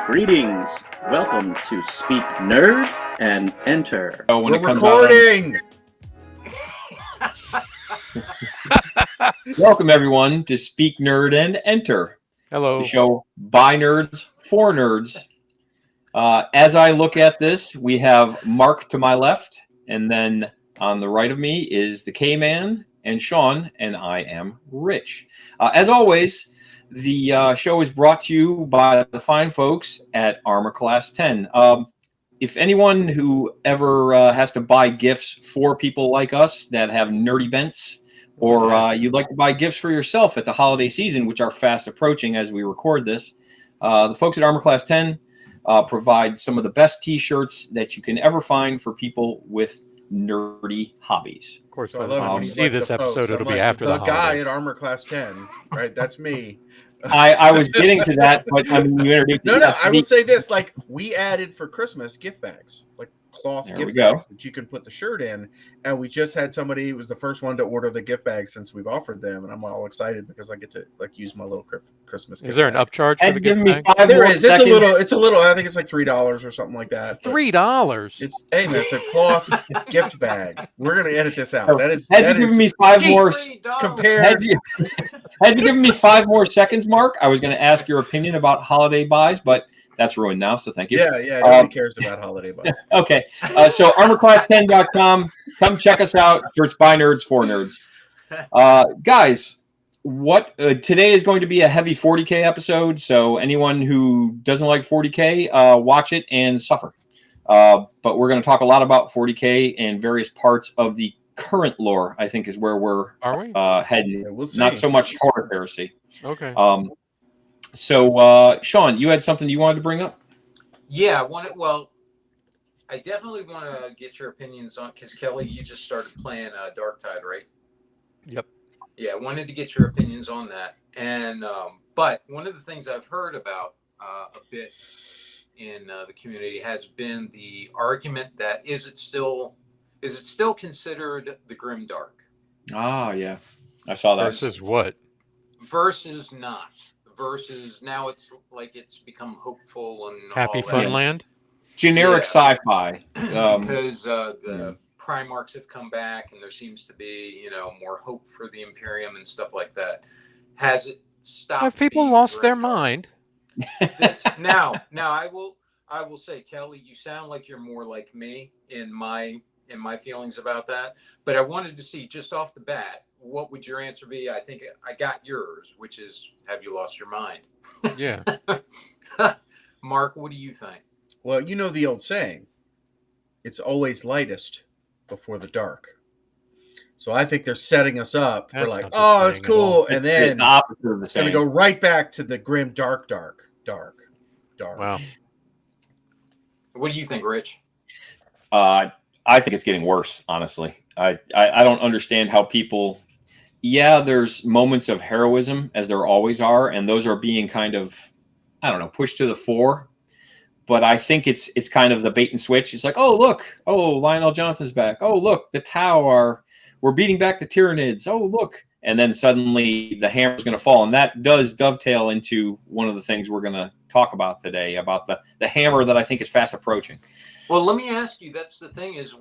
Greetings. Welcome to Speak Nerd and Enter. Oh, when We're it comes recording. Welcome everyone to Speak Nerd and Enter. Hello. The show by nerds for nerds. As I look at this, we have Mark to my left, and then on the right of me is the K-Man and Sean, and I am Rich. As always, the show is brought to you by the fine folks at Armor Class 10. If anyone who ever has to buy gifts for people like us that have nerdy bents, or you'd like to buy gifts for yourself at the holiday season, which are fast approaching as we record this, the folks at Armor Class 10 provide some of the best t-shirts that you can ever find for people with nerdy hobbies. Of course, So by I the love time it you when you see like this the episode, folks. it'll I'm be like, after the guy holidays. at Armor Class 10, right? That's me. I was getting to that, but I mean, you introduced No, me. no. I will say this: like we added for Christmas gift bags, like cloth There we gift go. bags that you can put the shirt in. And we just had somebody who was the first one to order the gift bags since we've offered them, and I'm all excited because I get to like use my little Christmas. Is there an upcharge for Had the given gift me bag? 5 There more is. seconds. It's a little. I think it's like $3 or something like that. but $3. It's hey man, it's a cloth gift bag. We're gonna edit this out. So, That is had that you is given me 5 more compared. had you given me 5 more seconds, Mark, I was going to ask your opinion about holiday buys, but that's ruined now, so thank you. Yeah. Nobody cares about holiday buys. Okay, so armorclass10.com. Come check us out. It's by nerds for nerds. Guys, what today is going to be a heavy 40K episode, so anyone who doesn't like 40K, watch it and suffer. But we're going to talk a lot about 40K and various parts of the current lore, I think, is where we're heading. Yeah, we'll see. Not so much horror heresy. Okay. So, Sean, you had something you wanted to bring up? Yeah, I definitely want to get your opinions on, because Kelly, you just started playing Darktide, right? Yep. Yeah, I wanted to get your opinions on that. And but one of the things I've heard about a bit in the community has been the argument that is it still considered the grim dark? Ah, yeah, I saw that. Versus what? Versus not. Versus now it's like it's become hopeful and Happy all that. Funland? Generic sci-fi. Because the Primarchs have come back and there seems to be, more hope for the Imperium and stuff like that. Has it stopped? Have people being lost their grim dark? mind? Now I will say, Kelly, you sound like you're more like me in my feelings about that. But I wanted to see just off the bat, what would your answer be? I think I got yours, which is, have you lost your mind? Yeah. Mark, what do you think? Well, you know the old saying, it's always lightest before the dark. So I think they're setting us up for That's like, not the oh, it's saying at all. cool, and then the opposite of the it's gonna same. go right back to the grim dark. Wow. What do you think, Rich? I think it's getting worse, honestly. I don't understand how people. Yeah, there's moments of heroism, as there always are, and those are being kind of, I don't know, pushed to the fore. But I think it's kind of the bait and switch. It's like, oh, look. Oh, Lionel Johnson's back. Oh, look, the Tau we're beating back the Tyranids. Oh, look. And then suddenly the hammer's going to fall. And that does dovetail into one of the things we're going to talk about today, about the hammer that I think is fast approaching. Well, let me ask you, that's the thing is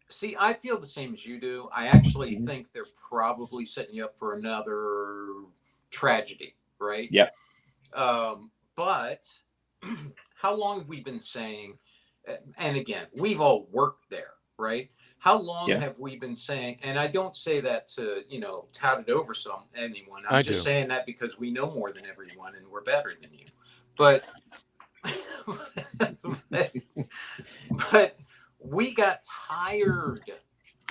see, I feel the same as you do. I actually think they're probably setting you up for another tragedy, right? Yep. But how long have we been saying, and again, we've all worked there, right? How long have we been saying, and I don't say that to, tout it over anyone. I'm just saying that because we know more than everyone and we're better than you. But but we got tired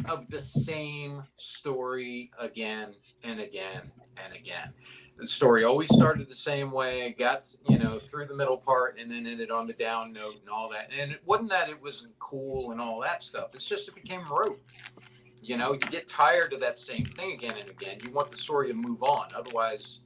of the same story again and again and again. The story always started the same way, got through the middle part, and then ended on the down note and all that. And it wasn't that it wasn't cool and all that stuff. It's just it became rote. You get tired of that same thing again and again. You want the story to move on. Otherwise,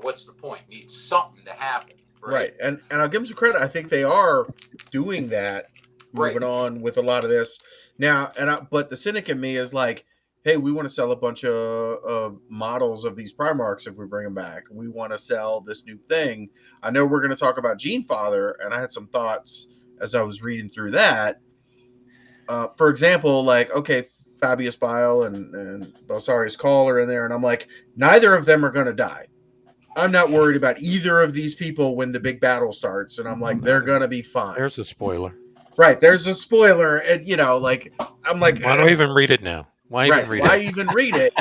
what's the point? It needs something to happen. Right. And I'll give them some credit. I think they are doing that, moving on with a lot of this now. But the cynic in me is like, hey, we want to sell a bunch of models of these Primarchs if we bring them back. We want to sell this new thing. I know we're going to talk about Genefather, and I had some thoughts as I was reading through that. For example, like, okay, Fabius Bile and Belsarius Call are in there, and I'm like, neither of them are going to die. I'm not worried about either of these people when the big battle starts, and I'm like, they're going to be fine. There's a spoiler. Right, there's a spoiler, and like, I'm like, Why do I even read it now? Why even read why it? even read it?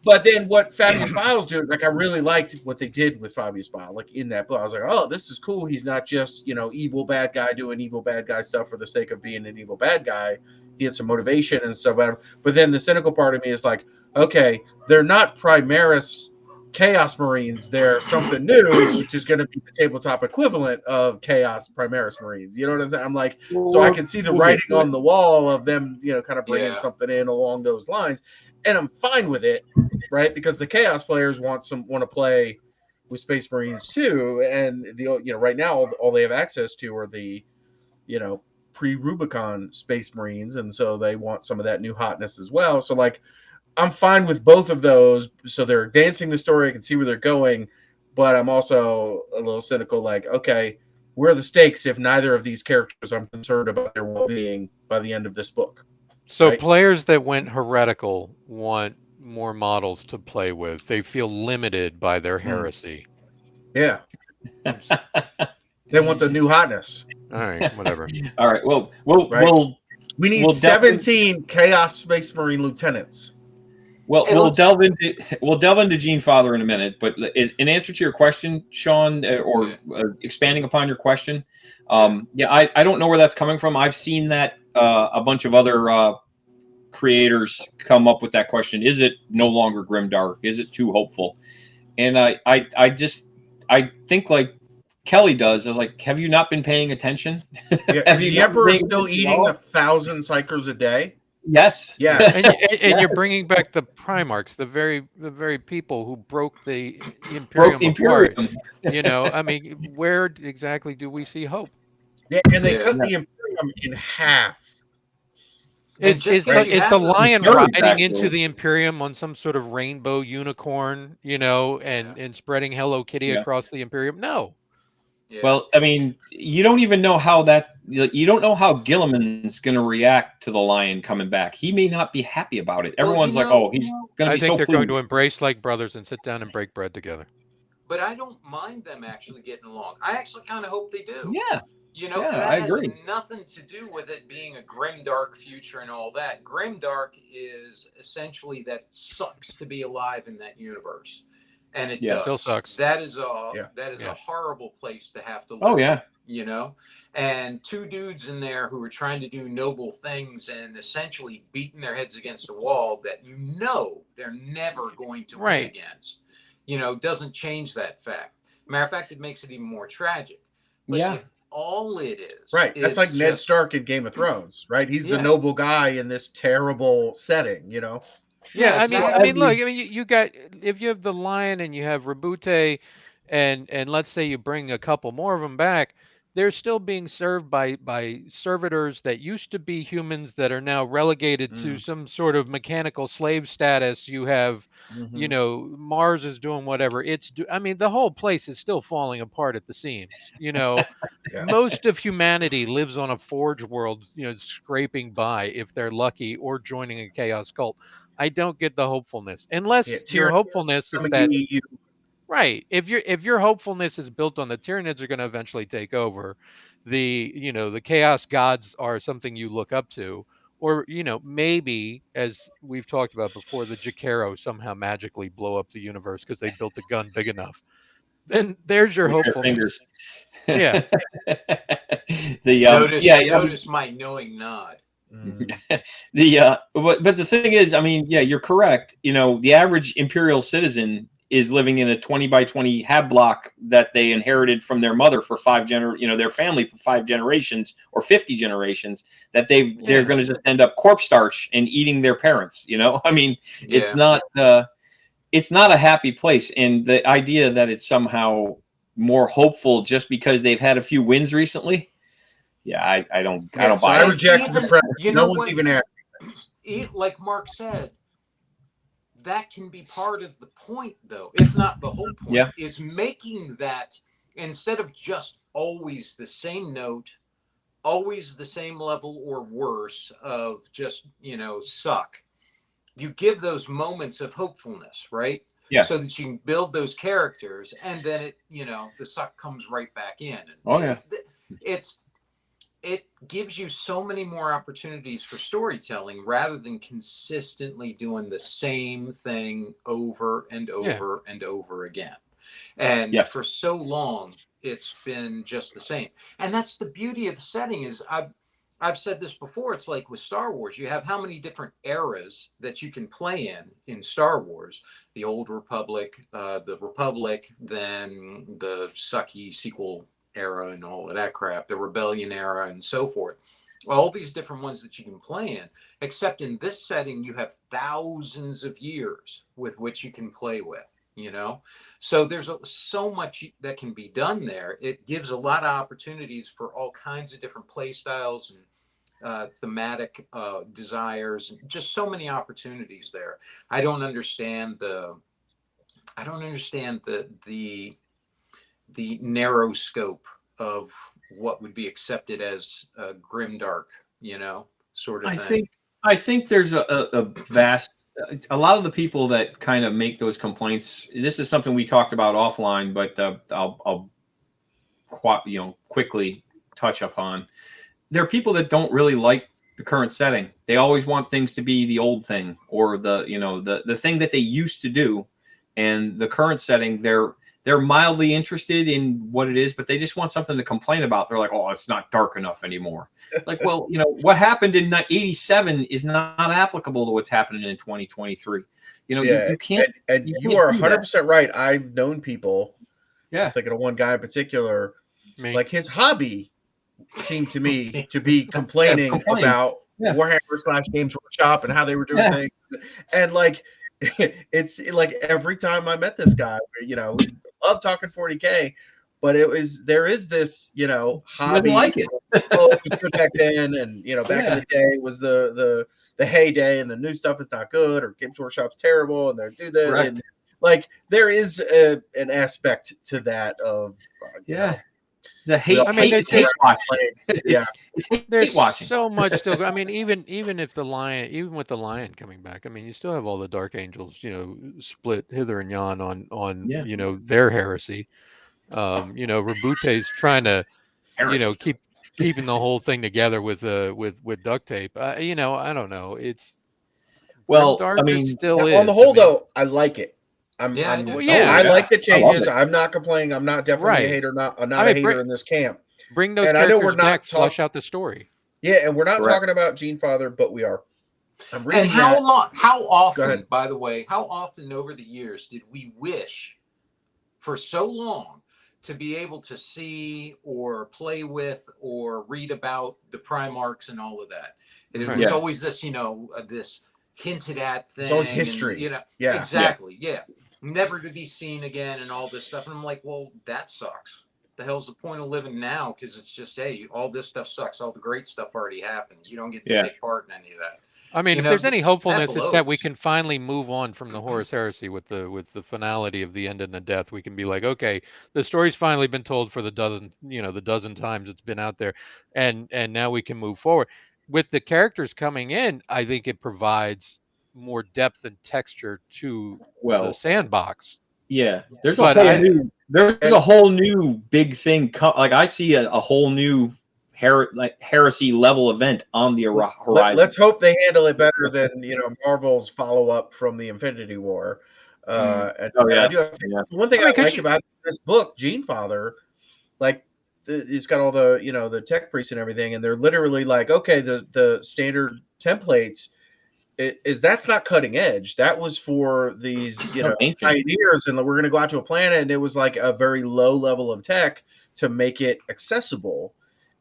But then what Fabius Bile's doing, like, I really liked what they did with Fabius Bile, like in that book. I was like, oh, this is cool. He's not just, evil bad guy doing evil bad guy stuff for the sake of being an evil bad guy. He had some motivation and stuff. But then the cynical part of me is like, okay, they're not Primaris Chaos Marines. They're something new, which is going to be the tabletop equivalent of Chaos Primaris Marines. You know what I'm saying? I'm like, so I can see the writing on the wall of them, kind of bringing something in along those lines. And I'm fine with it, right? Because the Chaos players want to play with Space Marines too, and right now all they have access to are the pre-Rubicon Space Marines, and so they want some of that new hotness as well. So like, I'm fine with both of those. So they're advancing the story. I can see where they're going, but I'm also a little cynical. Like, okay, where are the stakes if neither of these characters I'm concerned about their well-being by the end of this book? So right? Players that went heretical want more models to play with. They feel limited by their heresy. Yeah. They want the new hotness. All right, whatever. All right. Well, we need we'll 17 Chaos Space Marine lieutenants. Well, we'll delve into Genefather in a minute, but in answer to your question, Sean, or expanding upon your question, I don't know where that's coming from. I've seen that a bunch of other creators come up with that question. Is it no longer grimdark? Is it too hopeful? And I think like Kelly does. I was like, have you not been paying attention? Is the Emperor still eating 1,000 psychers a day? Yes. Yeah. And you're bringing back the Primarchs, the very people who broke the Imperium apart. I mean, where exactly do we see hope? Yeah, and they cut the Imperium in half. Is the lion riding into the Imperium on some sort of rainbow unicorn, and spreading Hello Kitty across the Imperium? No. Yeah. Well, I mean, you don't even know how you don't know how Gilliman's going to react to the lion coming back. He may not be happy about it. Everyone's like, "Oh, he's going to be so pleased." I think they're going to embrace like brothers and sit down and break bread together. But I don't mind them actually getting along. I actually kind of hope they do. Yeah. That I agree. has nothing to do with it being a grimdark future and all that. Grimdark is essentially that it sucks to be alive in that universe. And it does. Still sucks. That is a horrible place to have to live. Oh yeah. And two dudes in there who are trying to do noble things and essentially beating their heads against a wall that they're never going to win against. Doesn't change that fact. Matter of fact, it makes it even more tragic. But if all it is, that's like Ned Stark in Game of Thrones, right? He's the noble guy in this terrible setting, Yeah, I mean, look, you got, if you have the lion and you have Rabute, and let's say you bring a couple more of them back, they're still being served by servitors that used to be humans that are now relegated to some sort of mechanical slave status. You have, Mars is doing whatever the whole place is still falling apart at the seams. Most of humanity lives on a forge world, scraping by if they're lucky or joining a chaos cult. I don't get the hopefulness unless your hopefulness is that right. If your hopefulness is built on the Tyranids are going to eventually take over, the chaos gods are something you look up to, or maybe as we've talked about before, the Jakaro somehow magically blow up the universe because they built a gun big enough. Then there's your hopefulness. Yeah. Notice my knowing nod. But the thing is, I mean, you're correct. The average imperial citizen is living in a 20 by 20 hab block that they inherited from their mother for their family for 5 generations or 50 generations that they're going to just end up corpse starch and eating their parents. I mean, it's not a happy place. And the idea that it's somehow more hopeful just because they've had a few wins recently. I don't buy it. I reject the premise. No one's even asking. Like Mark said, that can be part of the point, though, if not the whole point, Yeah. is making that, instead of just always the same note, always the same level or worse of just, suck. You give those moments of hopefulness, right? Yeah. So that you can build those characters, and then it, the suck comes right back in. And Oh, yeah. It gives you so many more opportunities for storytelling rather than consistently doing the same thing over and over and over again. And for so long, it's been just the same. And that's the beauty of the setting. Is I've said this before. It's like with Star Wars, you have how many different eras that you can play in Star Wars: the Old Republic, the Republic, then the sucky sequel era and all of that crap, the Rebellion era and so forth. All these different ones that you can play in, except in this setting, you have thousands of years with which you can play with, So there's so much that can be done there. It gives a lot of opportunities for all kinds of different play styles and thematic desires, just so many opportunities there. I don't understand the narrow scope of what would be accepted as grimdark, sort of thing. I think there's a vast, a lot of the people that kind of make those complaints. This is something we talked about offline, but I'll quickly touch upon. There are people that don't really like the current setting. They always want things to be the old thing, or the thing that they used to do. And the current setting, they're mildly interested in what it is, but they just want something to complain about. They're like, oh, it's not dark enough anymore. Like, well, what happened in 87 is not applicable to what's happening in 2023. You can't. And you are 100% right. I've known people. Yeah. Thinking of one guy in particular, like his hobby seemed to me to be complaining about Warhammer / Games Workshop and how they were doing things. And like, it's like every time I met this guy, we love talking 40K, but there is this, hobby. Like it. Oh, it was good back then, and back in the day it was the heyday, and the new stuff is not good, or Games Workshop's terrible, and they do this. Correct. And like there is an aspect to that of the hate. I mean, it's hate watching. It's there's hate watching. So much still. I mean, even if even with the Lion coming back, I mean, you still have all the Dark Angels, split hither and yon on their heresy. Rabute's trying to, keeping the whole thing together with duct tape. I don't know. It's dark. I mean, it still is. On the whole, though, I like it. I like the changes. I'm not complaining. I'm not definitely a hater. I'm not a hater in this camp. Bring those characters back. Flesh out the story. Yeah, and we're not talking about Genefather, but we are. I'm reading. And how often, by the way, how often over the years did we wish for so long to be able to see or play with or read about the Primarchs and all of that? And it was always this, this hinted at thing. It's always history. And, exactly. Yeah. Never to be seen again and all this stuff. And I'm like, well, that sucks. The hell's the point of living now? Because it's just, hey, all this stuff sucks. All the great stuff already happened. You don't get to take part in any of that. I mean, if there's any hopefulness, it's that we can finally move on from the Horus Heresy with the finality of the end and the death. We can be like, okay, the story's finally been told for the dozen times it's been out there, and now we can move forward. With the characters coming in, I think it provides more depth and texture to the sandbox. Yeah, there's a whole new big thing. Like I see a whole new heresy level event on the horizon. Let's hope they handle it better than Marvel's follow up from the Infinity War. One thing I like about this book, Genefather, like it's got all the the tech priests and everything, and they're literally like, okay, the standard templates that's not cutting edge. That was for these pioneers, and we're going to go out to a planet, and it was like a very low level of tech to make it accessible.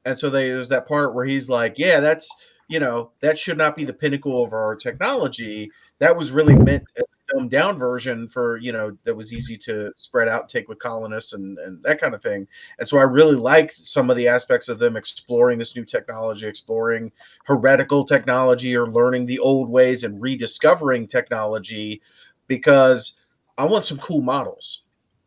And so there's that part where he's like, yeah, that's, that should not be the pinnacle of our technology. That was really meant as a dumbed down version for, that was easy to spread out and take with colonists and that kind of thing. And so I really like some of the aspects of them exploring this new technology, exploring heretical technology or learning the old ways and rediscovering technology. because I want some cool models.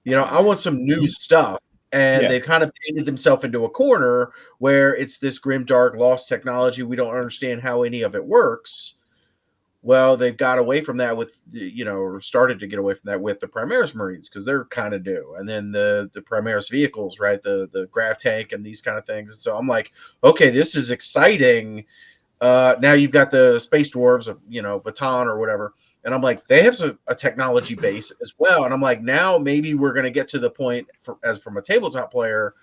I want some new stuff. And they kind of painted themselves into a corner where it's this grim, dark, lost technology. We don't understand how any of it works. Well, they've got away from that with, or started to get away from that with the Primaris Marines, because they're kind of new. And then the Primaris vehicles, right? The grav tank and these kind of things. And so I'm like, okay, this is exciting. Now you've got the space dwarves, Baton or whatever. And I'm like, they have a technology base as well. And I'm like, now maybe we're going to get to the point, from a tabletop player,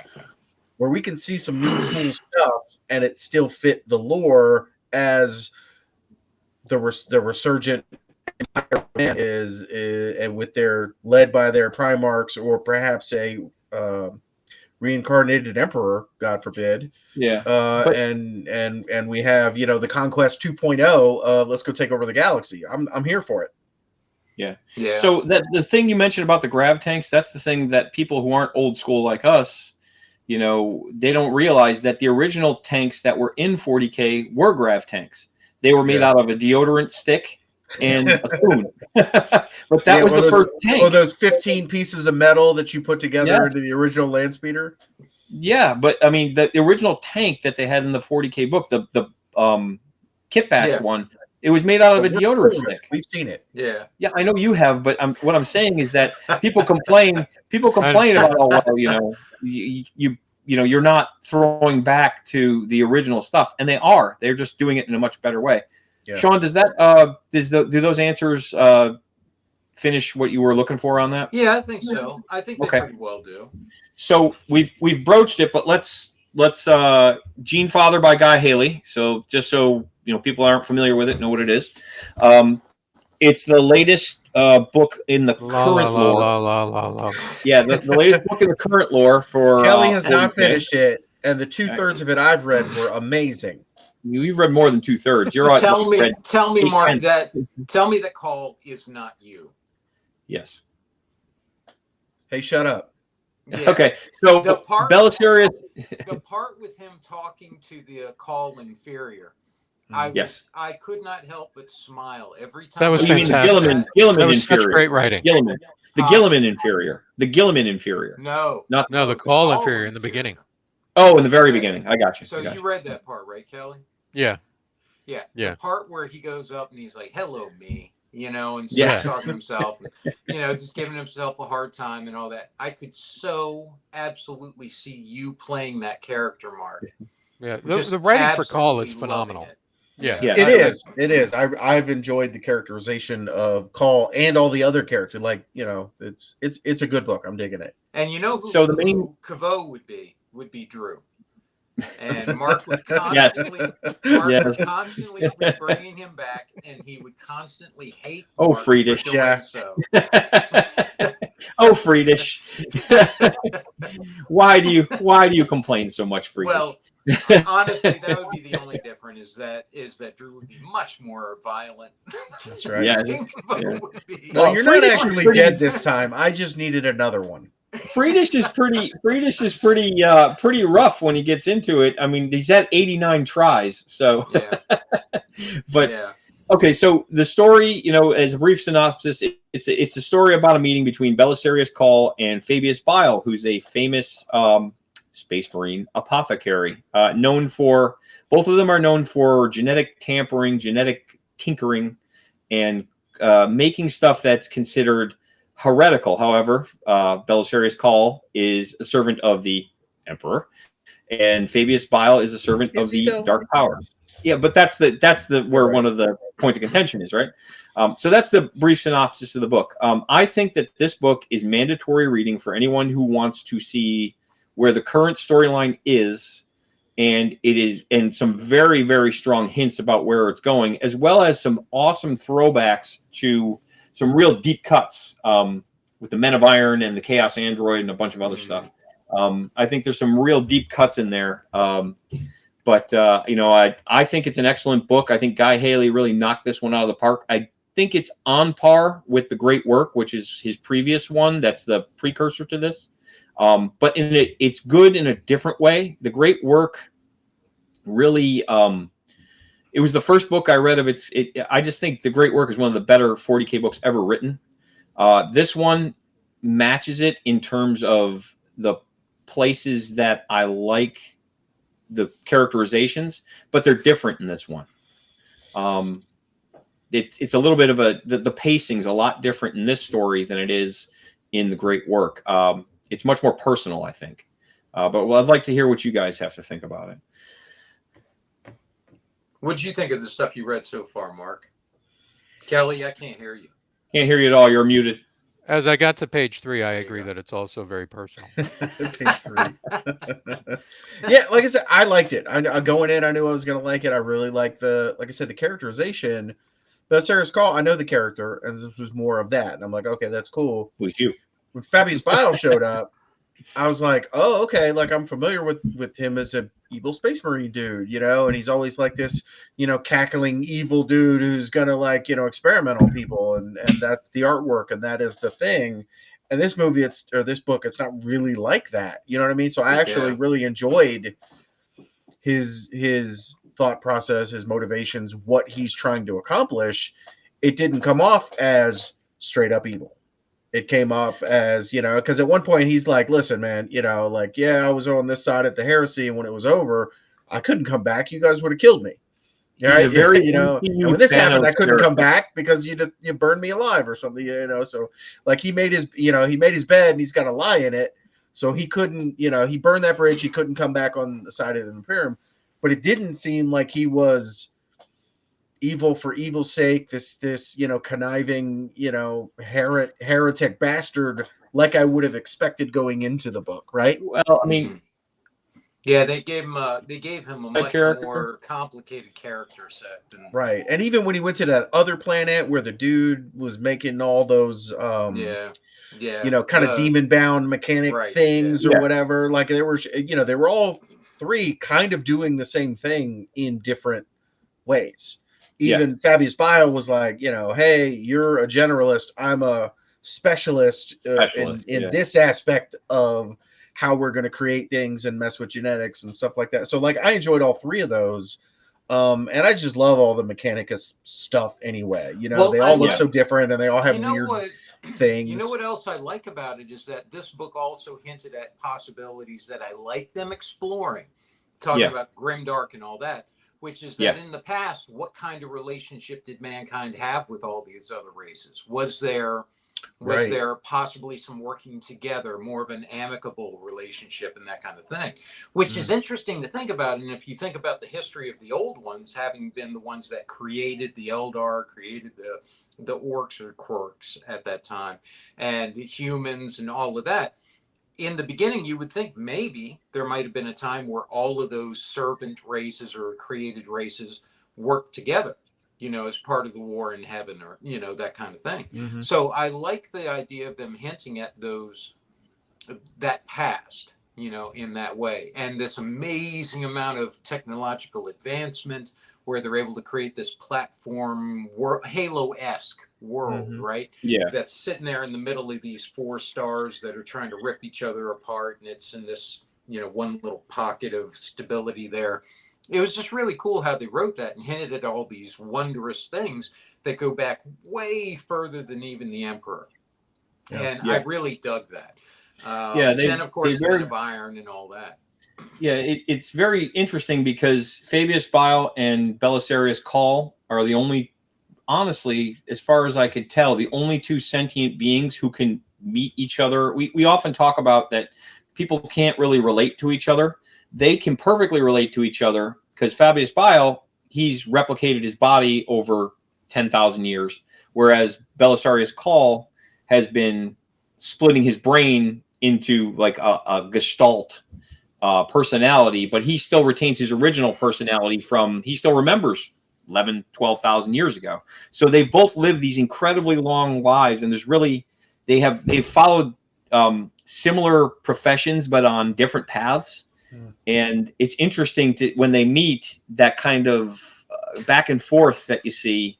where we can see some new cool stuff and it still fit the lore as the resurgent is and with their led by their Primarchs, or perhaps a reincarnated emperor, God forbid. Yeah. And we have, the Conquest 2.0. Let's go take over the galaxy. I'm here for it. Yeah. Yeah. So the thing you mentioned about the grav tanks, that's the thing that people who aren't old school like us, they don't realize that the original tanks that were in 40K were grav tanks. They were made out of a deodorant stick and a spoon. But that was the first tank. Or those 15 pieces of metal that you put together into the original land speeder. Yeah, but I mean, the original tank that they had in the 40K book, the kit batch one, it was made out of a deodorant stick. We've seen it. Yeah, I know you have, but what I'm saying is that people complain about, oh well, you're not throwing back to the original stuff, and they're just doing it in a much better way. Yeah. Sean, does that do those answers finish what you were looking for on that? Yeah, I think so. I think they pretty well do. So we've broached it, but let's Genefather by Guy Haley. So just so people aren't familiar with it, know what it is. It's the latest book in the current lore. Yeah, the latest book in the current lore for Kelly has not finished it, and the 2/3 of it I've read were amazing. You've read more than 2/3. You're tell me, Mark, tell me that Call is not you. Yes. Hey, shut up. Yeah. Okay, so Belisarius. The part with him talking to the Call inferior. I could not help but smile every time. That was fantastic. Gilliman that was inferior. such great writing. Gilliman. The Gilliman inferior. The Gilliman inferior. No, the Call inferior in the beginning. Oh, in the very beginning. I got you. So you read that part, right, Kelly? Yeah. Yeah. Yeah. The part where he goes up and he's like, "Hello, me," and starts talking to himself, and, just giving himself a hard time and all that. I could so absolutely see you playing that character, Mark. Yeah. The writing for Call is phenomenal. Yeah. It is. I've enjoyed the characterization of Call and all the other characters. Like, it's a good book. I'm digging it. And who Caveau would be Drew. And Mark would constantly, constantly be bringing him back, and he would constantly hate. Mark Friedish, so. Friedish. Why do you complain so much, Friedish? Well, honestly, that would be the only difference. Is that Drew would be much more violent. That's right. Yeah. Well, you're not actually dead this time. I just needed another one. Friedish is pretty rough when he gets into it. I mean, he's at 89 tries. So, okay. So the story, as a brief synopsis, it's a story about a meeting between Belisarius Cawl and Fabius Bile, who's a famous Space Marine apothecary, both of them are known for genetic tampering, genetic tinkering, and making stuff that's considered heretical. However, Belisarius Cawl is a servant of the Emperor, and Fabius Bile is a servant of the Dark Power. Yeah, but that's where one of the points of contention is, right? So that's the brief synopsis of the book. I think that this book is mandatory reading for anyone who wants to see where the current storyline is, and some very, very strong hints about where it's going, as well as some awesome throwbacks to some real deep cuts with the Men of Iron and the Chaos Android and a bunch of other stuff. I think there's some real deep cuts in there. But I think it's an excellent book. I think Guy Haley really knocked this one out of the park. I think it's on par with The Great Work, which is his previous one. That's the precursor to this. But it's good in a different way. The Great Work really it was the first book I read of I just think The Great Work is one of the better 40K books ever written. This one matches it in terms of the places that I like the characterizations, but they're different in this one. It's a little bit of the pacing's a lot different in this story than it is in The Great Work. It's much more personal, I think. But I'd like to hear what you guys have to think about it. What'd you think of the stuff you read so far, Mark? Kelly, I can't hear you. Can't hear you at all. You're muted. As I got to page 3, I agree that it's also very personal. Page 3. Yeah, like I said, I liked it. I going in, I knew I was going to like it. I really liked like I said, the characterization. But Sarah's Call, I know the character, and this was more of that. And I'm like, okay, that's cool. Who's you? When Fabius Bile showed up, I was like, oh, okay, like I'm familiar with him as a evil space marine dude, you know, and he's always like this, you know, cackling evil dude who's gonna like, you know, experiment on people, and that's the artwork, and that is the thing. And this movie, this book, it's not really like that, you know what I mean? So I actually really enjoyed his thought process, his motivations, what he's trying to accomplish. It didn't come off as straight up evil. It came off as, you know, because at one point he's like, listen, man, you know, like, yeah, I was on this side at the heresy, and when it was over, I couldn't come back. You guys would have killed me. Right? You know, and when this happened, I couldn't come back because you burned me alive or something, you know. So like he made his bed and he's got a lie in it. So he couldn't, you know, he burned that bridge. He couldn't come back on the side of the Imperium. But it didn't seem like he was evil for evil's sake, this you know, conniving, you know, heretic bastard, like I would have expected going into the book, right? Well, I mean, yeah, they gave him a much more complicated character set than right. And even when he went to that other planet where the dude was making all those you know, kind of demon bound mechanic things or whatever, like they were, you know, they were all three kind of doing the same thing in different ways. Even Fabius Bile was like, you know, hey, you're a generalist, I'm a specialist in this aspect of how we're going to create things and mess with genetics and stuff like that. So like I enjoyed all three of those. And I just love all the Mechanicus stuff anyway. You know, they all look so different and they all have weird things. You know what else I like about it is that this book also hinted at possibilities that I like them exploring, talking about grimdark and all that, which is that in the past, what kind of relationship did mankind have with all these other races? Was there possibly some working together, more of an amicable relationship and that kind of thing, which is interesting to think about. And if you think about the history of the old ones, having been the ones that created the Eldar, created the orcs or quirks at that time, and the humans and all of that, in the beginning, you would think maybe there might have been a time where all of those servant races or created races worked together, you know, as part of the war in heaven, or, you know, that kind of thing. So I like the idea of them hinting at that past, you know, in that way. And this amazing amount of technological advancement where they're able to create this platform, Halo-esque world, right? Yeah. That's sitting there in the middle of these 4 stars that are trying to rip each other apart. And it's in this, you know, one little pocket of stability there. It was just really cool how they wrote that and hinted at all these wondrous things that go back way further than even the Emperor. And I really dug that. Then, of course, the Men of Iron and all that. Yeah, it's very interesting because Fabius Bile and Belisarius Cawl are the only, honestly, as far as I could tell, the only 2 sentient beings who can meet each other. We often talk about that people can't really relate to each other. They can perfectly relate to each other because Fabius Bile, he's replicated his body over 10,000 years, whereas Belisarius Cawl has been splitting his brain into like a gestalt personality, but he still retains his original personality he still remembers 11, 12,000 years ago. So they've both lived these incredibly long lives, and they've followed similar professions, but on different paths. And it's interesting when they meet, that kind of back and forth that you see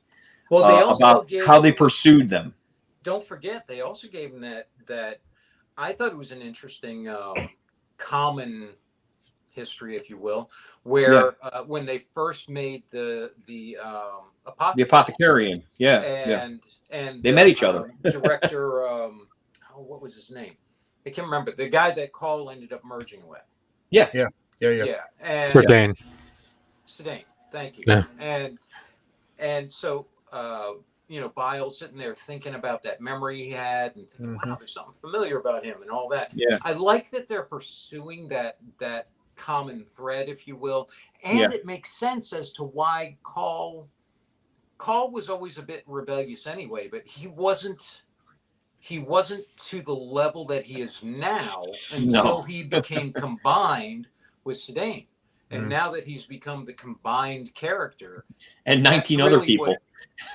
about how they pursued them. Don't forget, they also gave him that I thought it was an interesting common history, if you will, where when they first made the Apothecarian. Yeah. and They met each other. Director, what was his name? I can't remember. The guy that Cole ended up merging with. Yeah. And Sedaine. Sedaine, thank you. Yeah. And so Biles sitting there thinking about that memory he had and thinking, wow, there's something familiar about him and all that. Yeah. I like that they're pursuing that common thread, if you will, and it makes sense as to why Cole was always a bit rebellious anyway, but he wasn't to the level that he is now until he became combined with Sedaine. And now that he's become the combined character, and 19 other people.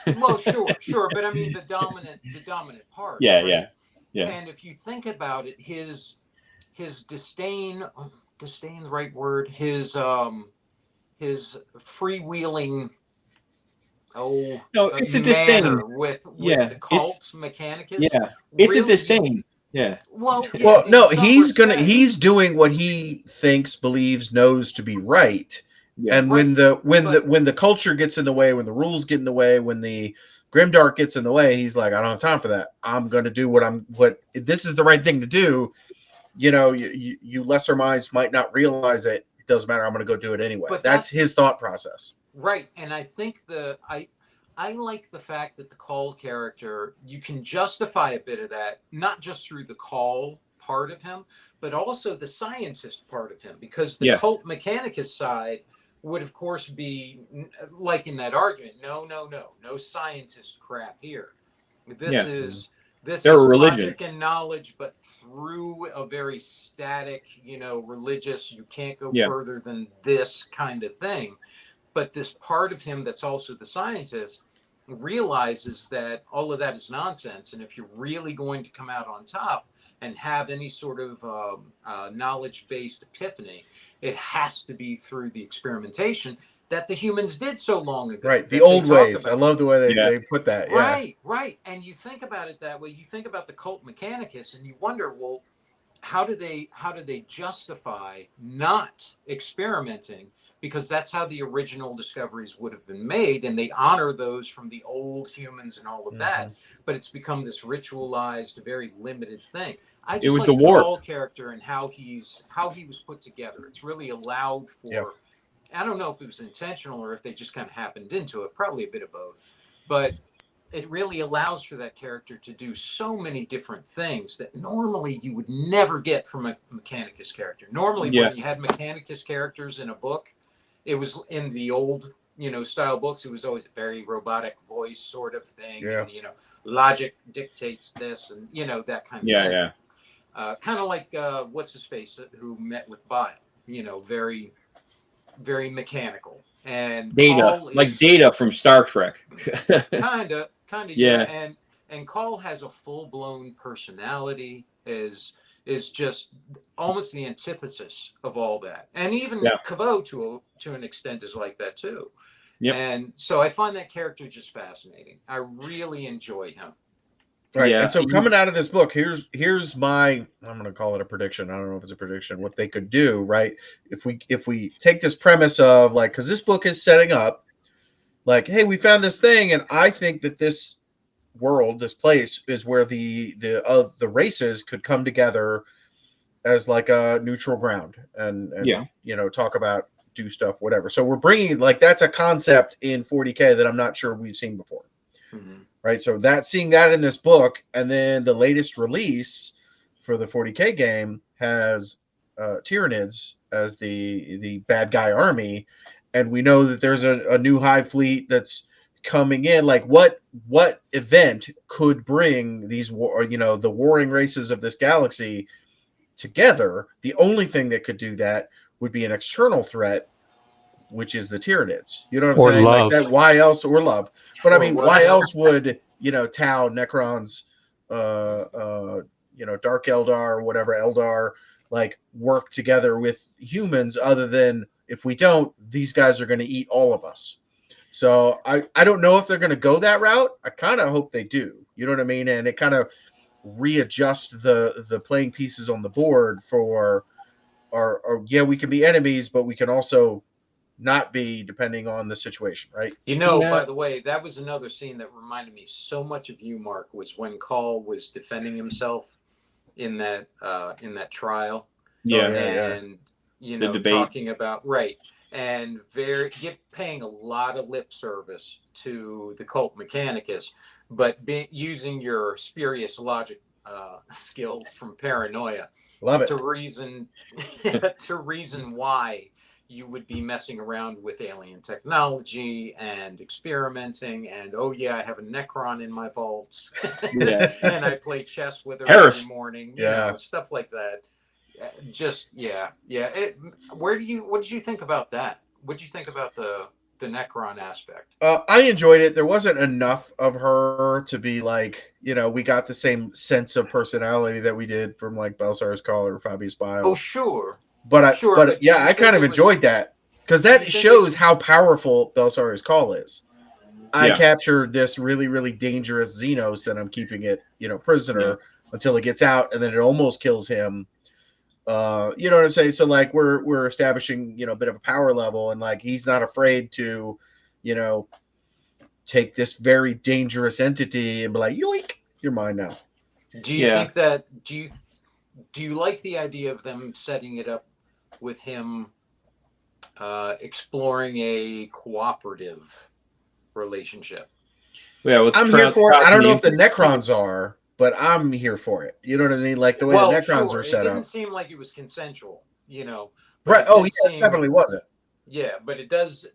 Well, sure, but I mean the dominant part. Yeah. And if you think about it, his disdain, the right word, his freewheeling. Oh no, it's a disdain with the cult Mechanicus. Yeah, it's really, a disdain. Yeah. Well, no, he's doing what he thinks, believes, knows to be right. Yeah. And when the culture gets in the way, when the rules get in the way, when the grimdark gets in the way, he's like, I don't have time for that. I'm going to do what this is the right thing to do. You lesser minds might not realize it. It doesn't matter. I'm going to go do it anyway. But that's his thought process. Right. And I think I like the fact that the Call character, you can justify a bit of that, not just through the Call part of him, but also the scientist part of him, because the cult Mechanicus side would, of course, be like in that argument. No scientist crap here. This is logic and knowledge, but through a very static, religious, you can't go further than this kind of thing. But this part of him that's also the scientist realizes that all of that is nonsense. And if you're really going to come out on top and have any sort of knowledge-based epiphany, it has to be through the experimentation that the humans did so long ago. Right, the old ways. I love the way they put that. Yeah. Right. And you think about it that way. You think about the cult Mechanicus, and you wonder, well, how do they justify not experimenting? Because that's how the original discoveries would have been made, and they honor those from the old humans and all of that. But it's become this ritualized, very limited thing. I just like the Call character and how he was put together. It's really allowed for. Yep. I don't know if it was intentional or if they just kind of happened into it. Probably a bit of both, but it really allows for that character to do so many different things that normally you would never get from a Mechanicus character. Normally, when you had Mechanicus characters in a book, it was in the old, style books. It was always a very robotic voice sort of thing. Yeah. And, logic dictates this, and that kind of thing. Yeah. Kind of like what's his face who met with Bile. Very, very mechanical. And Data from Star Trek. kind of. Yeah. And Call has a full blown personality. Is just almost the antithesis of all that. And even Caveau to an extent is like that too. Yep. And so I find that character just fascinating. I really enjoy him. Right. Yeah. And so coming out of this book, here's my, I'm going to call it a prediction. I don't know if it's a prediction, what they could do, right? If we take this premise of because this book is setting up hey, we found this thing. And I think that this world, this place is where the races could come together as a neutral ground and talk about, do stuff, whatever. So we're bringing that's a concept in 40K that I'm not sure we've seen before. Right. So seeing that in this book, and then the latest release for the 40K game has Tyranids as the bad guy army. And we know that there's a new Hive fleet that's coming in. What event could bring these the warring races of this galaxy together? The only thing that could do that would be an external threat, which is the Tyranids. You know what I'm saying? Love. That. Why else? Or love. But I mean, why else would Tau, Necrons, Dark Eldar, whatever Eldar, work together with humans? Other than if we don't, these guys are going to eat all of us. So I don't know if they're going to go that route. I kind of hope they do. You know what I mean? And it kind of readjust the playing pieces on the board for yeah, we can be enemies, but we can also not be, depending on the situation, right? By the way, that was another scene that reminded me so much of you, Mark, was when Call was defending himself in that trial. And talking about and paying a lot of lip service to the cult Mechanicus, but using your spurious logic skill from Paranoia to reason why you would be messing around with alien technology and experimenting, and I have a Necron in my vaults, and I play chess with her every morning, stuff like that. What did you think about that? What did you think about the Necron aspect? I enjoyed it. There wasn't enough of her to be like, we got the same sense of personality that we did from like Belsar's Call or Fabius Bile. Oh, sure. But I kind of enjoyed that, because that shows how powerful Belsar's Call is. I captured this really, really dangerous Xenos, and I'm keeping it, prisoner until it gets out, and then it almost kills him. You know what I'm saying? So like we're establishing, a bit of a power level, and like he's not afraid to, take this very dangerous entity and be like, yoink, you're mine now. Do you think that do you like the idea of them setting it up with him exploring a cooperative relationship? Yeah, I'm here for it. I don't know if the Necrons are, but I'm here for it. You know what I mean? Like the way the Necrons are set up. It didn't seem like it was consensual, Right. Oh, yeah, it definitely wasn't. Yeah, but it does.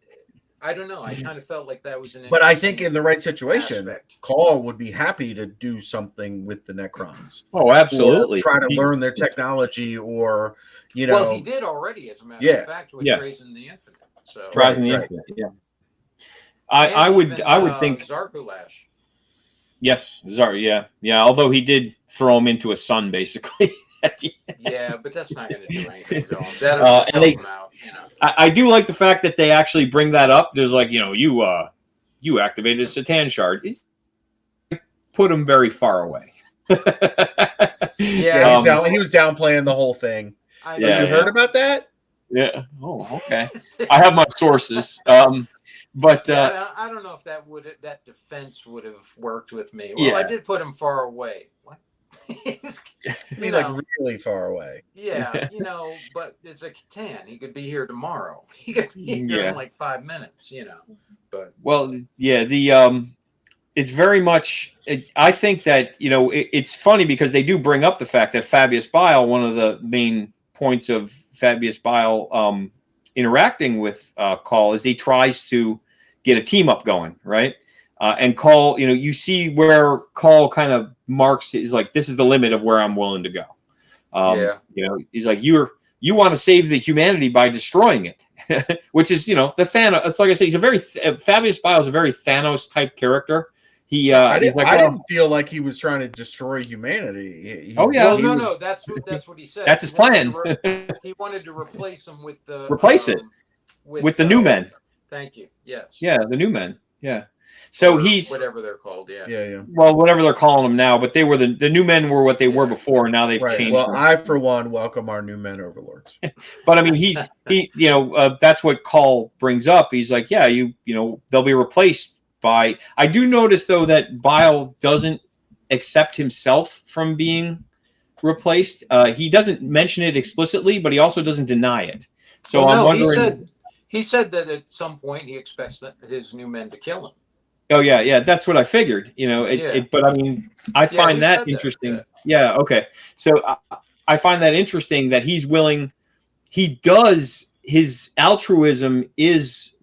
I don't know. I kind of felt like that was an. But I think in the right situation, Call would be happy to do something with the Necrons. Oh, absolutely. Or try to learn their technology, or Well, he did already, as a matter of fact, with Raising the Infinite. So Raising the Infinite. Yeah. I would think Zarkulash. Yes, yeah. Although he did throw him into a sun, basically. Yeah, but that's not going to do anything to him. That'll just help him out. I do like the fact that they actually bring that up. There's like, you activated a Satan shard. Put him very far away. He was downplaying the whole thing. You heard about that? Yeah. Oh, okay. I have my sources. But I don't know if that defense would have worked with me. Well, I did put him far away. What? Like really far away. Yeah, but it's a Catan. He could be here tomorrow. He could be here in like 5 minutes. But it's very much. I think that it's funny because they do bring up the fact that Fabius Bile, one of the main points of Fabius Bile interacting with Call, is he tries to get a team up going, right? And Call, you see where Call kind of marks is like, this is the limit of where I'm willing to go. He's like, you want to save the humanity by destroying it, which is, the Thanos. It's like I say, he's a very Fabius Bile is a very Thanos type character. I didn't feel like he was trying to destroy humanity. No, that's what he said. That's his plan. He wanted to replace him with the with the new men. Thank you. Yes. Yeah, the new men. Yeah. So he's whatever they're called. Yeah. Well, whatever they're calling them now, but they were the new men were what they were before, and now they've changed. Well, them. I for one welcome our new men overlords. But I mean, that's what Call brings up. He's like, they'll be replaced by. I do notice though that Bile doesn't accept himself from being replaced. He doesn't mention it explicitly, but he also doesn't deny it. So I'm wondering. He said that at some point he expects his new men to kill him. Oh yeah, that's what I figured. But I mean, I find that interesting. Yeah. Okay. So I find that interesting that he's willing. He does. His altruism is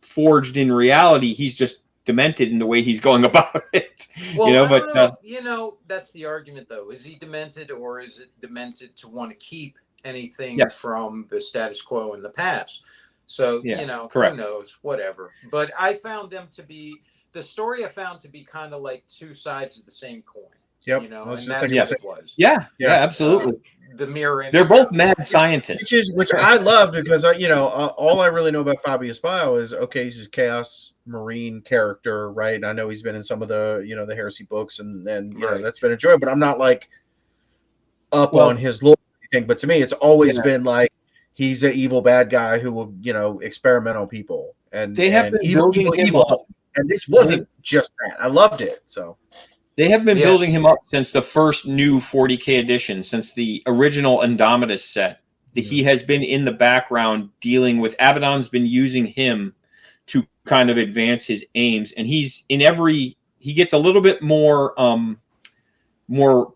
forged in reality. He's just demented in the way he's going about it. Well, that's the argument, though. Is he demented, or is it demented to want to keep anything from the status quo in the past? So, correct. Who knows, whatever. But I found the story I found to be kind of like two sides of the same coin. Yep. And that's what it was. Yeah, absolutely. The mirror. They're both mad scientists. Which I love because, all I really know about Fabius Bile is, he's a Chaos Marine character, right? And I know he's been in some of the, the Heresy books and that's been enjoyed, but I'm not like up on his lore. everything, but to me, it's always been like he's an evil bad guy who will, experiment on people, and They have been evil, building him evil. up. And this wasn't just that. I loved it. So they have been building him up since the first new 40K edition, since the original Indomitus set. He has been in the background dealing with Abaddon's been using him to kind of advance his aims, and he's in he gets a little bit more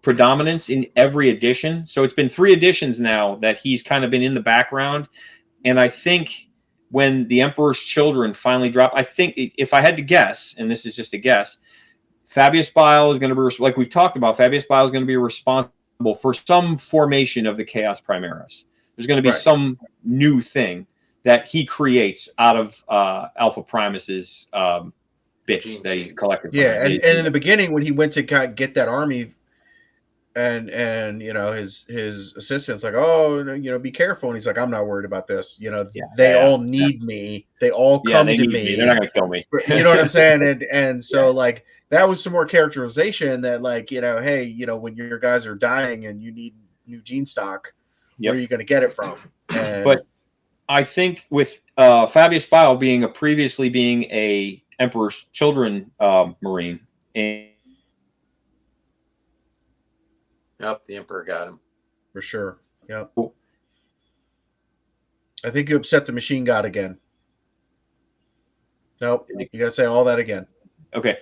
predominance in every edition. So it's been 3 editions now that he's kind of been in the background, and I think when the Emperor's Children finally drop, I think if I had to guess, and this is just a guess, Fabius Bile is going to be, like we've talked about, Fabius Bile is going to be responsible for some formation of the Chaos Primaris. There's going to be some new thing that he creates out of Alpha Primus's bits that he collected. Yeah, and in the beginning when he went to get that army, and his assistant's like, oh, be careful, and he's like, I'm not worried about this. They all need me. They all come to me. They're not going to kill me. You know what I'm saying? And so like that was some more characterization that like hey, when your guys are dying and you need new gene stock, where are you going to get it from? But I think with Fabius Bile previously being a Emperor's Children Marine, and the Emperor got him. For sure. Yep. I think you upset the machine god again. Nope. You got to say all that again. Okay.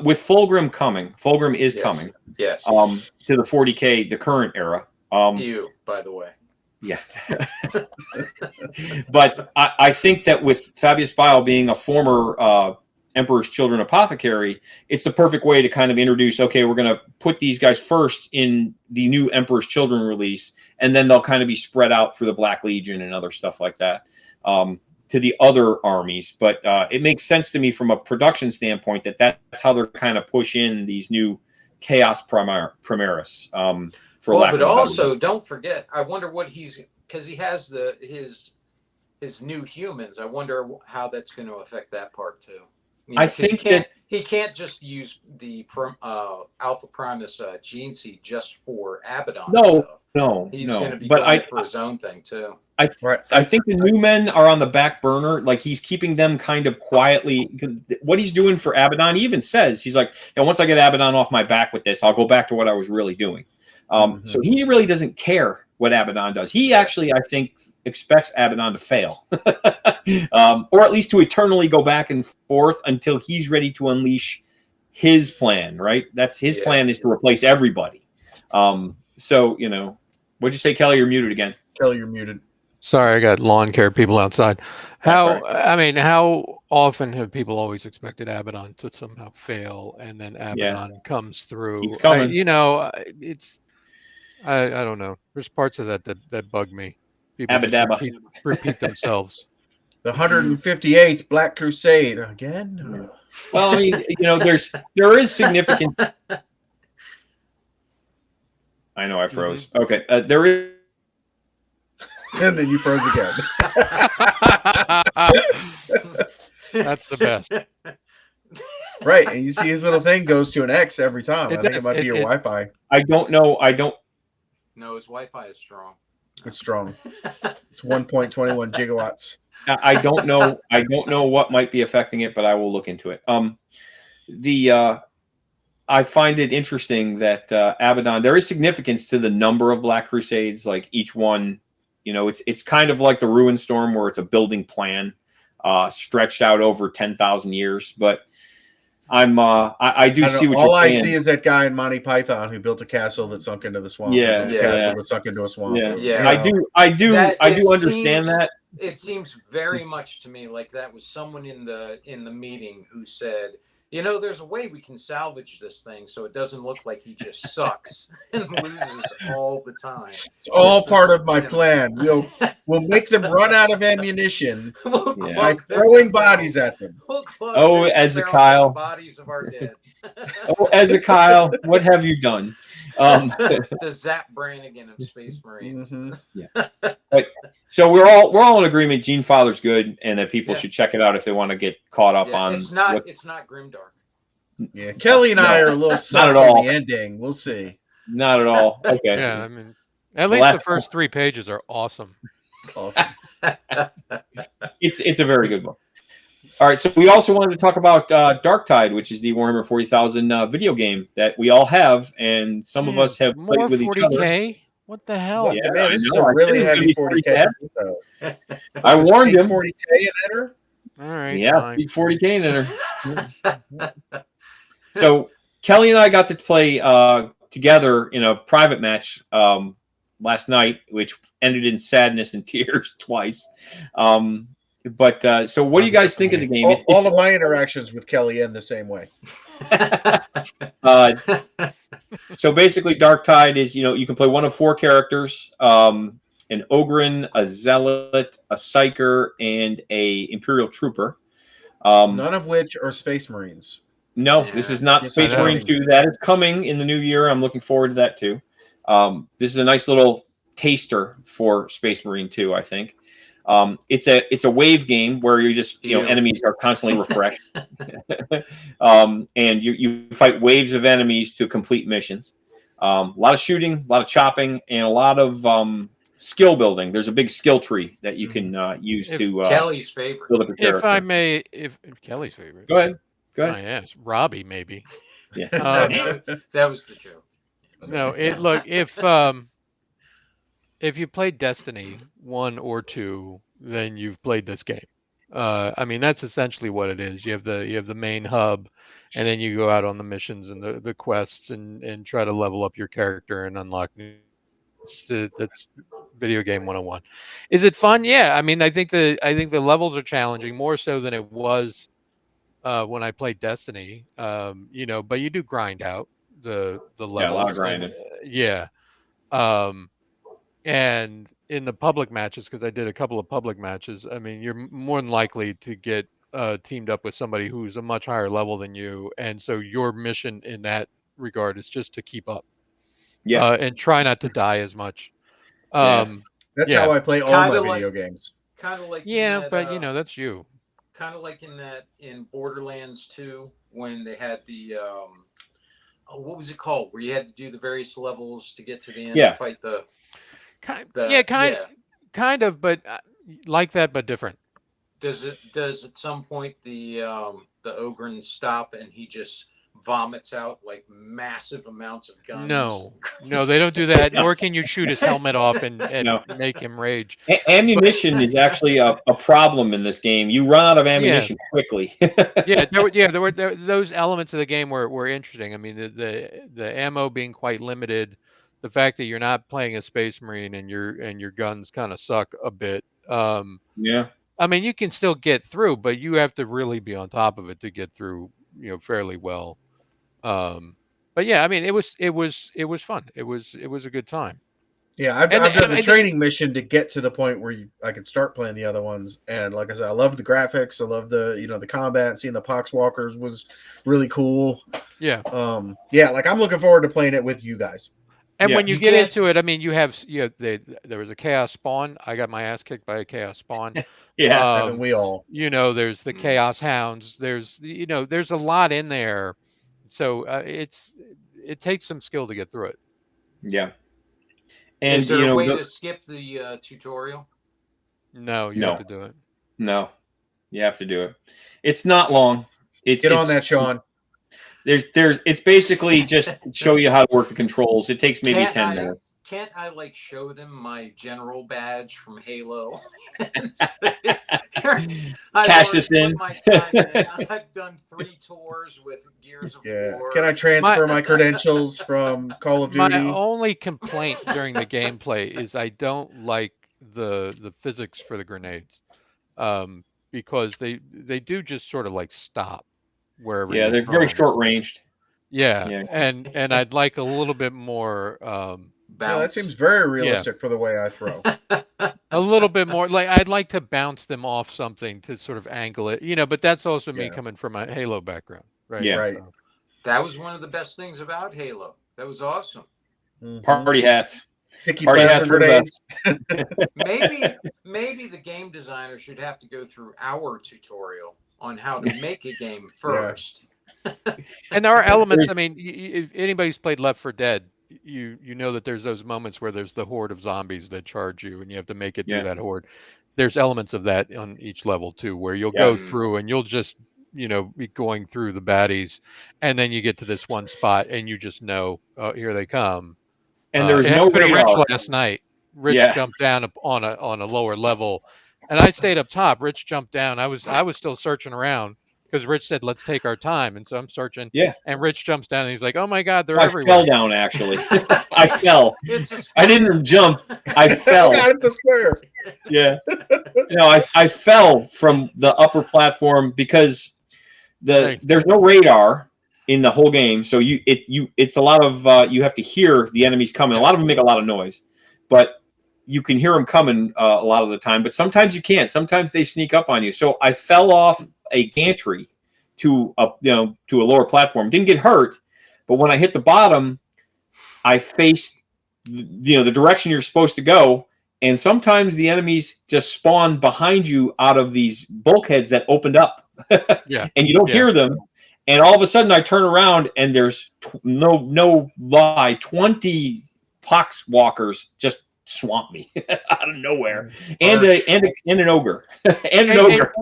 With Fulgrim is coming. Yes. To the 40K, the current era. You, by the way. Yeah. But I think that with Fabius Bile being a former Emperor's Children apothecary, it's the perfect way to kind of introduce, okay, we're going to put these guys first in the new Emperor's Children release, and then they'll kind of be spread out through the Black Legion and other stuff like that to the other armies. But it makes sense to me from a production standpoint that's how they're kind of push in these new Chaos Primaris. But also, don't forget, I wonder what because he has his new humans. I wonder how that's going to affect that part too. I think he can't just use the Alpha Primus gene seed just for Abaddon. No, he's going to be going for his own thing too. I think the new men are on the back burner. Like he's keeping them kind of quietly. What he's doing for Abaddon, he even says he's like, once I get Abaddon off my back with this, I'll go back to what I was really doing. So he really doesn't care what Abaddon does. He actually, I think, expects Abaddon to fail, or at least to eternally go back and forth until he's ready to unleash his plan. Right? That's his plan is to replace everybody. So what'd you say, Kelly? You're muted again. Kelly, you're muted. Sorry, I got lawn care people outside. How often have people always expected Abaddon to somehow fail, and then Abaddon comes through? He's coming. It's. I don't know. There's parts of that bug me. People repeat themselves. The 158th Black Crusade again. Well, I mean, there is significant. I know I froze. Okay, there is. And then you froze again. That's the best. Right, and you see his little thing goes to an X every time. I think it might be your Wi-Fi. I don't know. No, his Wi-Fi is strong. It's strong. It's 1.21 gigawatts. I don't know. I don't know what might be affecting it, but I will look into it. I find it interesting that Abaddon. There is significance to the number of Black Crusades. Like each one, it's kind of like the Ruin Storm, where it's a building plan stretched out over 10,000 years. But I do see what all you're saying. I see is that guy in Monty Python who built a castle that sunk into the swamp. Castle that sunk into a swamp. Yeah. I do understand that. It seems very much to me like that was someone in the meeting who said, there's a way we can salvage this thing so it doesn't look like he just sucks and loses all the time. It's all part of my plan. We'll make them run out of ammunition by throwing bodies at them. Ezekiel. Bodies of our dead. Ezekiel, what have you done? The Zap Brannigan of Space Marines. But, so we're all in agreement. Genefather's good, and that people should check it out if they want to get caught up on. It's not grimdark. Yeah, Kelly and I are a little sus on the ending. We'll see. Not at all. Okay. Yeah, I mean, At The least last the first 3 pages are awesome. Awesome. It's a very good book. All right, so we also wanted to talk about Darktide, which is the Warhammer 40,000 video game that we all have, and some of us have More played with each other. 40K? What the hell? What Yeah, man, I this is know. a I really said heavy it was gonna be 40K. 40K. So, I does this warned take him. 40K and enter? All right. Yeah, fine. big 40K in there. So Kelly and I got to play together in a private match last night, which ended in sadness and tears twice. But so what do you guys think of the game? All of my interactions with Kelly end the same way. So basically, Darktide is, you can play one of 4 characters: an Ogryn, a Zealot, a Psyker, and a Imperial Trooper. None of which are Space Marines. No, Yeah. this is not Space Marine 2. That is coming in the new year. I'm looking forward to that too. This is a nice little taster for Space Marine 2, I think. It's a wave game where you're just, enemies are constantly refreshed. And you fight waves of enemies to complete missions. A lot of shooting, a lot of chopping, and a lot of skill building. There's a big skill tree that you can use to Kelly's favorite. build up your character. If I may, if Kelly's favorite. Go ahead. My ass. Robbie, maybe. Yeah. That was the joke. No, look, if you played Destiny 1 or 2, then you've played this game. I mean, that's essentially what it is. You have the main hub, and then you go out on the missions and the quests and try to level up your character and unlock new. That's video game 101. Is it fun? Yeah. I mean, I think the levels are challenging, more so than it was when I played Destiny. But you do grind out the levels. Yeah, a lot of grinding. And in the public matches, because I did a couple of public matches, I mean, you're more than likely to get teamed up with somebody who's a much higher level than you, and so your mission in that regard is just to keep up, and try not to die as much. That's how I play all my video games. Kind of like but that's you. Kind of like in Borderlands 2 when they had the what was it called? Where you had to do the various levels to get to the end to fight the. Kind of, but like that, but different. Does at some point the Ogryn stop and he just vomits out like massive amounts of guns? No, they don't do that. Nor can you shoot his helmet off and make him rage. Ammunition is actually a problem in this game. You run out of ammunition quickly. There were those elements of the game were interesting. I mean, the ammo being quite limited. The fact that you're not playing a Space Marine and your guns kind of suck a bit. I mean, you can still get through, but you have to really be on top of it to get through, fairly well. But yeah, I mean, it was fun. It was a good time. Yeah, I've done the training mission to get to the point where I could start playing the other ones. And like I said, I love the graphics. I love the combat. Seeing the Poxwalkers was really cool. Yeah. Like I'm looking forward to playing it with you guys. And when you get into it, I mean, there was a chaos spawn. I got my ass kicked by a chaos spawn. And we all. There's the chaos hounds. There's there's a lot in there. So it takes some skill to get through it. Yeah. And is there a way to skip the tutorial? No, you have to do it. No, you have to do it. It's not long. Get on that, Sean. It's basically just show you how to work the controls. It takes maybe 10 minutes. Can't I show them my general badge from Halo? Cash this in. I've done 3 tours with Gears of War. Can I transfer my credentials from Call of Duty? My only complaint during the gameplay is I don't like the physics for the grenades, because they do just sort of stop wherever. Yeah, they're very short ranged. Yeah. And I'd like a little bit more. That seems very realistic for the way I throw. A little bit more I'd like to bounce them off something to sort of angle it, but that's also me coming from a Halo background, right? Yeah, right. So. That was one of the best things about Halo. That was awesome. Mm-hmm. Party hats. Party hats for grenades. Maybe the game designer should have to go through our tutorial on how to make a game first. And there are elements. I mean, if anybody's played Left 4 Dead, you know that there's those moments where there's the horde of zombies that charge you, and you have to make it Yeah. through that horde. There's elements of that on each level too, where you'll Yes. go through and you'll just be going through the baddies, and then you get to this one spot and you just know, oh, here they come. And there's It no happened to Rich radar. last night. Rich Yeah. jumped down on a lower level, and I stayed up top. Rich jumped down. I was still searching around because Rich said, "Let's take our time," and so I'm searching. Yeah. And Rich jumps down and he's like, "Oh my God, they're I everywhere!" fell down, actually. I fell. It's a I didn't jump. I Oh fell. God, it's a square. Yeah. I fell from the upper platform because there's no radar in the whole game. So it's a lot of you have to hear the enemies coming. A lot of them make a lot of noise, but you can hear them coming a lot of the time. But sometimes you can't. Sometimes they sneak up on you. So I fell off a gantry to a lower platform. Didn't get hurt, but when I hit the bottom, I faced the direction you're supposed to go. And sometimes the enemies just spawn behind you out of these bulkheads that opened up. Yeah. And you don't hear them. And all of a sudden I turn around and there's no lie, 20 pox walkers just swamp me out of nowhere. And an ogre. and an ogre.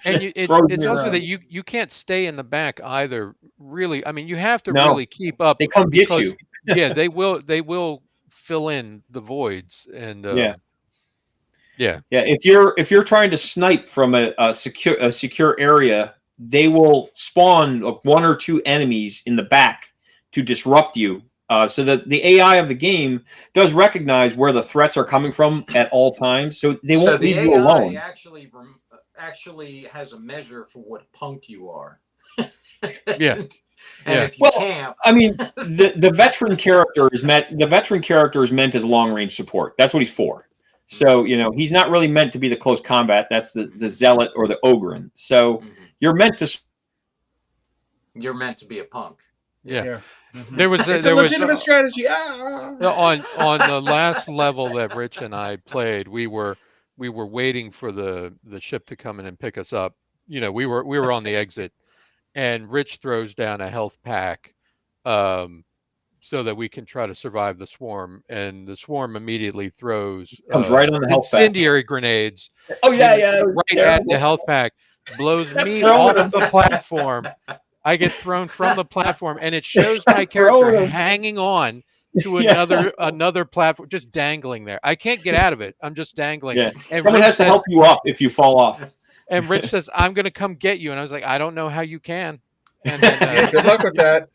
And it's also that you can't stay in the back either. Really, I mean, you have to really keep up. They come get you. Yeah, they will fill in the voids, and yeah. If you're trying to snipe from a secure area, they will spawn one or two enemies in the back to disrupt you. So that the AI of the game does recognize where the threats are coming from at all times, so they won't leave you alone. Actually has a measure for what punk you are. Yeah. And if you camp, I mean, the veteran character is meant. The veteran character is meant as long range support. That's what he's for. So he's not really meant to be the close combat. That's the zealot or the ogren. So you're meant to be a punk. Yeah. There was a legitimate strategy. On the last level that Rich and I played, we were waiting for the ship to come in and pick us up. We were on the exit, and Rich throws down a health pack so that we can try to survive the swarm, and the swarm immediately throws comes right on the health pack. Incendiary grenades. Oh yeah, right at the health pack, blows me off the platform. I get thrown from the platform, and it shows my character hanging on to another platform, just dangling there. I can't get out of it. I'm just dangling. Yeah. And someone has to help you up if you fall off. And Rich says, "I'm going to come get you," and I was like, "I don't know how you can." And then, good luck with that.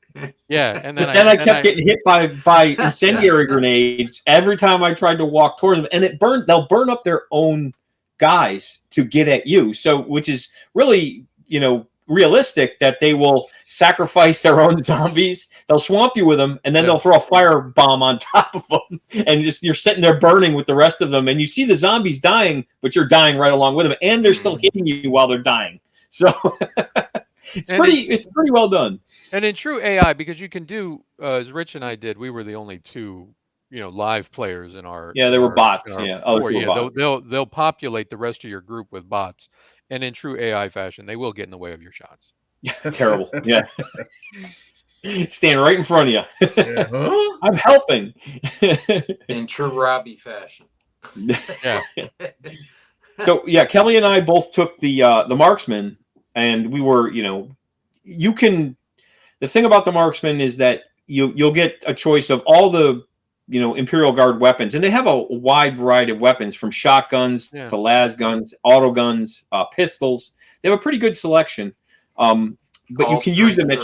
Yeah, and then I kept getting hit by incendiary grenades every time I tried to walk toward them, and they'll burn up their own guys to get at you. So, which is really realistic that they will sacrifice their own zombies. They'll swamp you with them, and then they'll throw a fire bomb on top of them, and you're sitting there burning with the rest of them. And you see the zombies dying, but you're dying right along with them, and they're still hitting you while they're dying. So it's pretty well done. And in true AI, because you can do as Rich and I did, we were the only two live players in our there were bots. Bots. They'll populate the rest of your group with bots. And in true AI fashion, they will get in the way of your shots. Terrible. Yeah. Stand right in front of you. Yeah. Huh? I'm helping. In true Robbie fashion. Yeah. So Kelly and I both took the marksman, and we were, you can. The thing about the marksman is that you'll get a choice of all the Imperial Guard weapons, and they have a wide variety of weapons from shotguns to las guns, auto guns, pistols. They have a pretty good selection, but you can use them at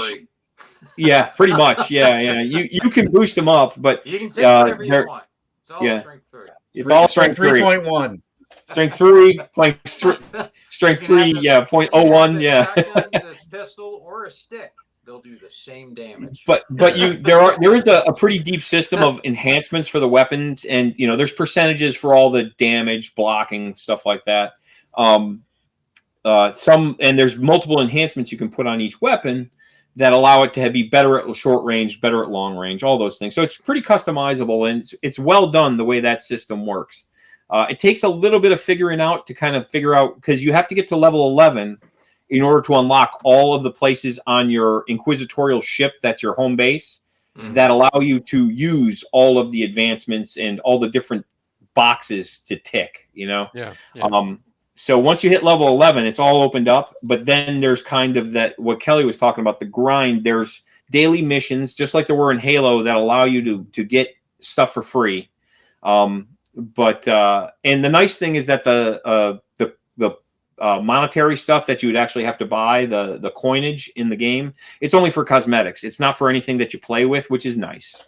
pretty much. You can boost them up, but you can take whatever you want. It's all strength 3. It's all strength 3.1. Strength 3, strength 3, 0.01, This pistol or a stick. They'll do the same damage. But there is a pretty deep system of enhancements for the weapons, and there's percentages for all the damage, blocking, stuff like that. And there's multiple enhancements you can put on each weapon that allow it to be better at short range, better at long range, all those things. So it's pretty customizable, and it's well done the way that system works. It takes a little bit of figuring out to kind of figure out, because you have to get to level 11 in order to unlock all of the places on your inquisitorial ship that's your home base. that allow you to use all of the advancements and all the different boxes to tick, Yeah. So once you hit level 11, it's all opened up, but then there's kind of that, what Kelly was talking about, the grind. There's daily missions, just like there were in Halo, that allow you to get stuff for free. And the nice thing is that the monetary stuff that you would actually have to buy, the coinage in the game, it's only for cosmetics. It's not for anything that you play with, which is nice.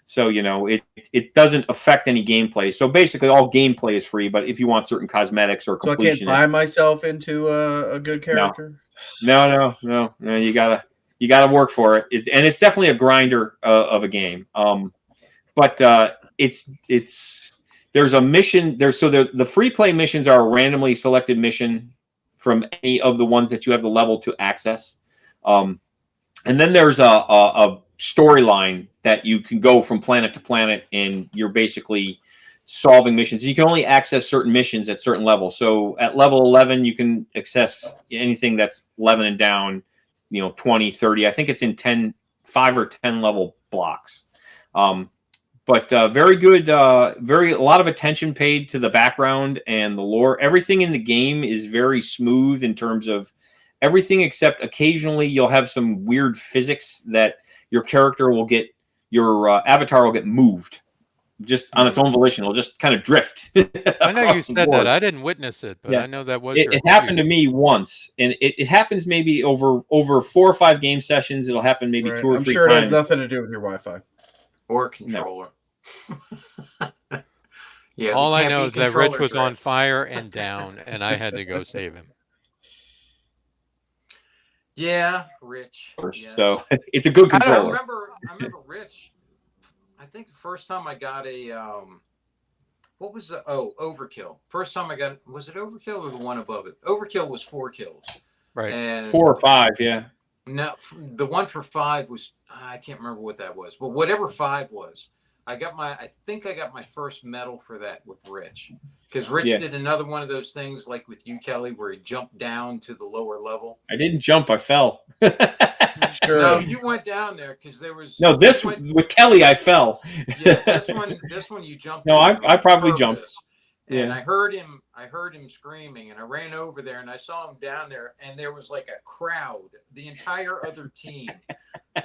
So, it doesn't affect any gameplay. So basically all gameplay is free, but if you want certain cosmetics or completion. So I can't buy myself into a good character? No. You gotta work for it. And it's definitely a grinder of a game. But there's a mission there. So the free play missions are a randomly selected mission from any of the ones that you have the level to access. And then there's a storyline that you can go from planet to planet, and you're basically solving missions. You can only access certain missions at certain levels. So at level 11, you can access anything that's 11 and down, 20, 30. I think it's in 5 or 10 level blocks. But very good, a lot of attention paid to the background and the lore. Everything in the game is very smooth in terms of everything, except occasionally you'll have some weird physics that your character will get, your avatar will get moved just on its own volition. It'll just kind of drift. I know you said that. I didn't witness it, but I know that was. It happened to me once, and it happens maybe over 4 or 5 game sessions. It'll happen maybe 2 or 3 times. I'm sure it has nothing to do with your Wi-Fi or controller. No. Yeah. All I know is that Rich was on fire and down, and I had to go save him. Yeah, Rich. Yes. So it's a good controller. I remember Rich. I think the first time I got a what was the Overkill. First time I got, was it Overkill or the one above it? Overkill was 4 kills. Right. And 4 or 5, yeah. No, the one for 5 was, I can't remember what that was, but whatever 5 was, I think I got my first medal for that with Rich, because Rich did another one of those things like with you, Kelly, where he jumped down to the lower level. I didn't jump, I fell. Sure. No, you went down there because there was with Kelly I fell. Yeah, this one you jumped. No, I probably jumped. And I heard him screaming, and I ran over there and I saw him down there, and there was like a crowd. The entire other team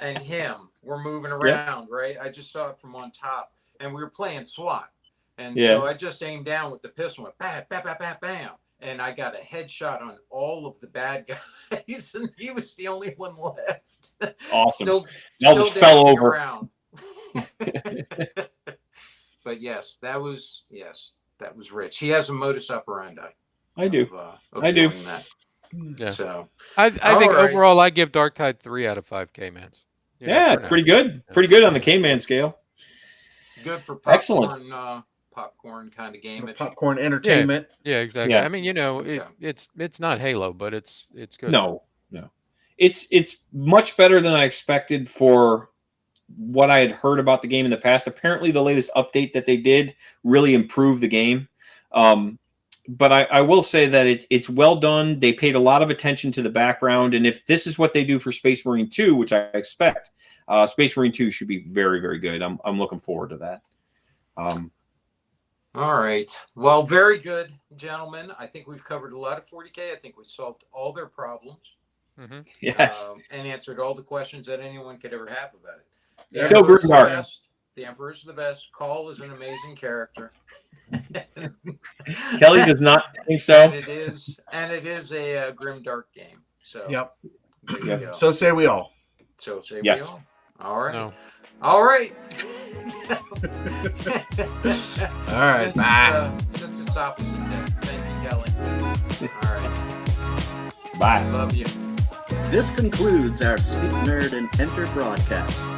and him were moving around, right? I just saw it from on top, and we were playing SWAT. And so I just aimed down with the pistol, went bam, bam, bam, bam, bam. And I got a headshot on all of the bad guys, and he was the only one left. Awesome. still just fell over. Around. But yes, that was Rich. He has a modus operandi. I do. I do. That. Yeah. So I think overall I give Darktide 3 out of 5 K-Mans. Pretty good. Pretty good on the K-Man scale. Good for popcorn. Excellent. Popcorn kind of game. Popcorn entertainment. Yeah, exactly. Yeah. I mean, it's not Halo, but it's good. No. It's much better than I expected for what I had heard about the game in the past. Apparently the latest update that they did really improved the game. But I will say that it's well done. They paid a lot of attention to the background, and if this is what they do for Space Marine 2, which I expect, Space Marine 2 should be very, very good. I'm looking forward to that. All right. Well, very good, gentlemen. I think we've covered a lot of 40K. I think we solved all their problems. Mm-hmm. Yes. And answered all the questions that anyone could ever have about it. Still Grimdark. The Emperor's the best. Call is an amazing character. Kelly does not think so. And it is a Grimdark game. So yep. There you go. So say we all. So say yes. we all. All right. No. All right. All right. Bye. Since it's opposite day. Thank you, Kelly. All right. Bye. Love you. This concludes our Speak Nerd and Enter broadcast.